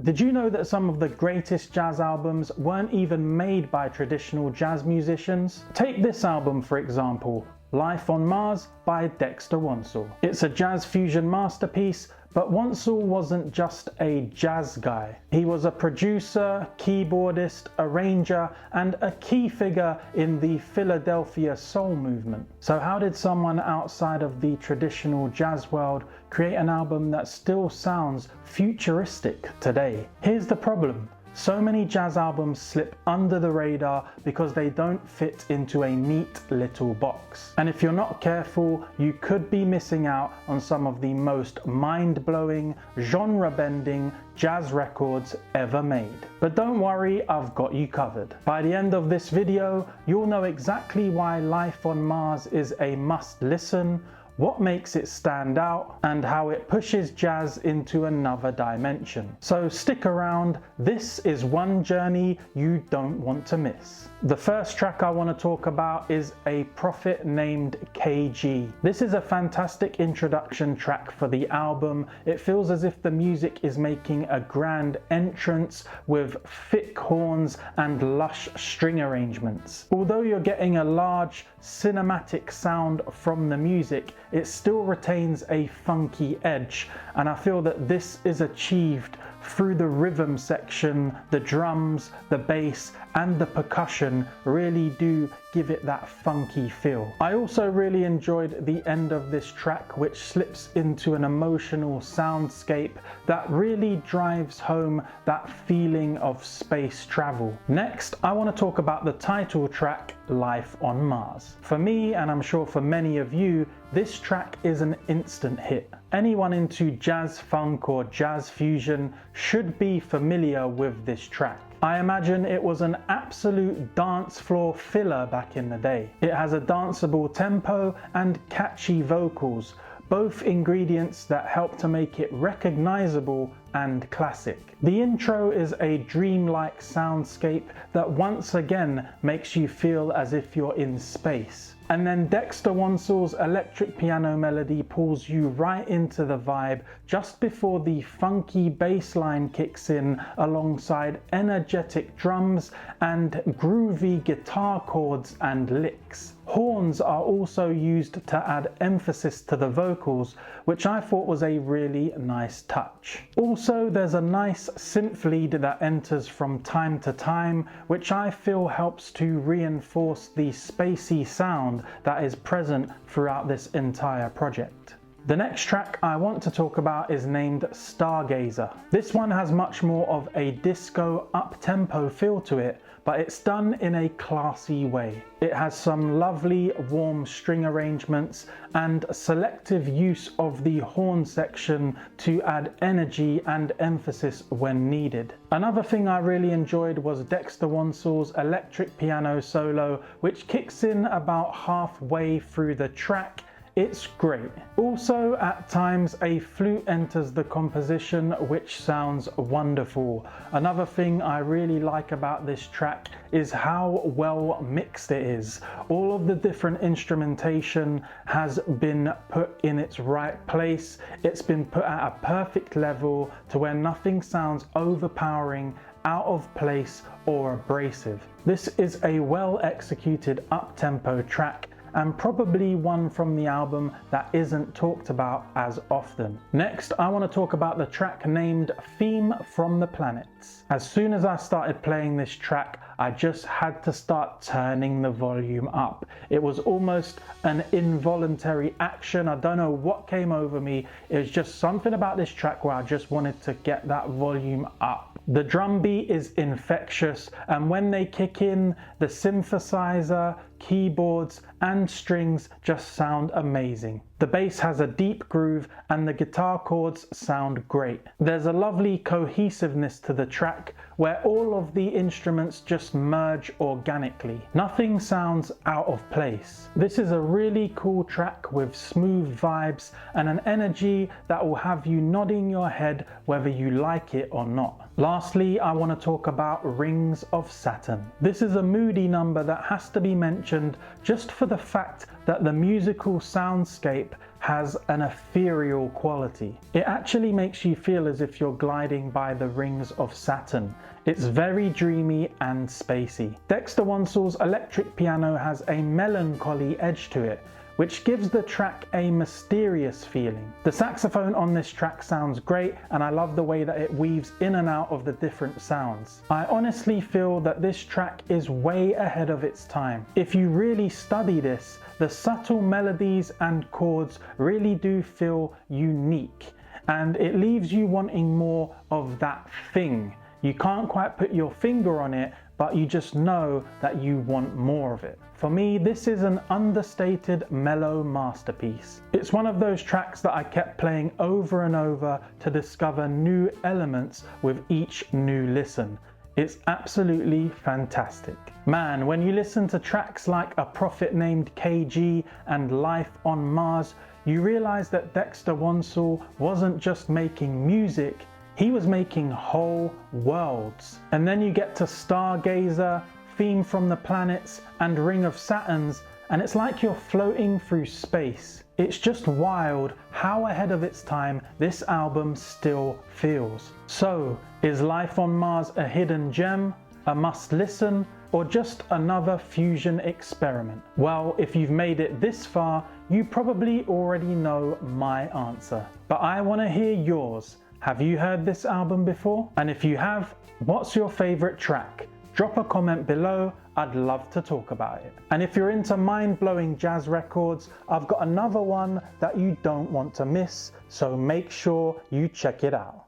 Did you know that some of the greatest jazz albums weren't even made by traditional jazz musicians? Take this album for example, Life on Mars by Dexter Wansel. It's a jazz fusion masterpiece, but Wansel wasn't just a jazz guy. He was a producer, keyboardist, arranger, and a key figure in the Philadelphia soul movement. So how did someone outside of the traditional jazz world create an album that still sounds futuristic today? Here's the problem. So many jazz albums slip under the radar because they don't fit into a neat little box. And if you're not careful, you could be missing out on some of the most mind-blowing, genre-bending jazz records ever made. But don't worry, I've got you covered. By the end of this video, you'll know exactly why Life on Mars is a must-listen, what makes it stand out, and how it pushes jazz into another dimension. So stick around, this is one journey you don't want to miss. The first track I want to talk about is A Prophet Named K.G. This is a fantastic introduction track for the album. It feels as if the music is making a grand entrance with thick horns and lush string arrangements. Although you're getting a large cinematic sound from the music, it still retains a funky edge, and I feel that this is achieved through the rhythm section. The drums, the bass, and the percussion really do give it that funky feel. I also really enjoyed the end of this track, which slips into an emotional soundscape that really drives home that feeling of space travel. Next, I want to talk about the title track, Life on Mars. For me, and I'm sure for many of you, this track is an instant hit. Anyone into jazz funk or jazz fusion should be familiar with this track. I imagine it was an absolute dance floor filler back in the day. It has a danceable tempo and catchy vocals, both ingredients that help to make it recognizable and classic. The intro is a dreamlike soundscape that once again makes you feel as if you're in space. And then Dexter Wansel's electric piano melody pulls you right into the vibe just before the funky bass line kicks in, alongside energetic drums and groovy guitar chords and licks. Horns are also used to add emphasis to the vocals, which I thought was a really nice touch. Also, there's a nice synth lead that enters from time to time, which I feel helps to reinforce the spacey sound that is present throughout this entire project. The next track I want to talk about is named Stargazer. This one has much more of a disco up-tempo feel to it, but it's done in a classy way. It has some lovely warm string arrangements and selective use of the horn section to add energy and emphasis when needed. Another thing I really enjoyed was Dexter Wansel's electric piano solo, which kicks in about halfway through the track. It's great. Also, at times a flute enters the composition, which sounds wonderful. Another thing I really like about this track is how well mixed it is. All of the different instrumentation has been put in its right place. It's been put at a perfect level to where nothing sounds overpowering, out of place, or abrasive. This is a well executed up-tempo track, and probably one from the album that isn't talked about as often. Next, I want to talk about the track named Theme from the Planets. As soon as I started playing this track, I just had to start turning the volume up. It was almost an involuntary action. I don't know what came over me. It was just something about this track where I just wanted to get that volume up. The drum beat is infectious, and when they kick in, the synthesizer, keyboards, and strings just sound amazing. The bass has a deep groove and the guitar chords sound great. There's a lovely cohesiveness to the track where all of the instruments just merge organically. Nothing sounds out of place. This is a really cool track with smooth vibes and an energy that will have you nodding your head whether you like it or not. Lastly, I want to talk about Rings of Saturn. This is a moody number that has to be mentioned just for the fact that the musical soundscape has an ethereal quality. It actually makes you feel as if you're gliding by the rings of Saturn. It's very dreamy and spacey. Dexter Wansel's electric piano has a melancholy edge to it, which gives the track a mysterious feeling. The saxophone on this track sounds great, and I love the way that it weaves in and out of the different sounds. I honestly feel that this track is way ahead of its time. If you really study this, the subtle melodies and chords really do feel unique, and it leaves you wanting more of that thing. You can't quite put your finger on it, but you just know that you want more of it. For me, this is an understated, mellow masterpiece. It's one of those tracks that I kept playing over and over to discover new elements with each new listen. It's absolutely fantastic. Man, when you listen to tracks like A Prophet Named K.G. and Life on Mars, you realize that Dexter Wansel wasn't just making music, he was making whole worlds. And then you get to Stargazer, Theme from the Planets, and Ring of Saturns, and it's like you're floating through space. It's just wild how ahead of its time this album still feels. So, is Life on Mars a hidden gem, a must listen, or just another fusion experiment? Well, if you've made it this far, you probably already know my answer. But I want to hear yours. Have you heard this album before? And if you have, what's your favorite track? Drop a comment below, I'd love to talk about it. And if you're into mind-blowing jazz records, I've got another one that you don't want to miss, so make sure you check it out.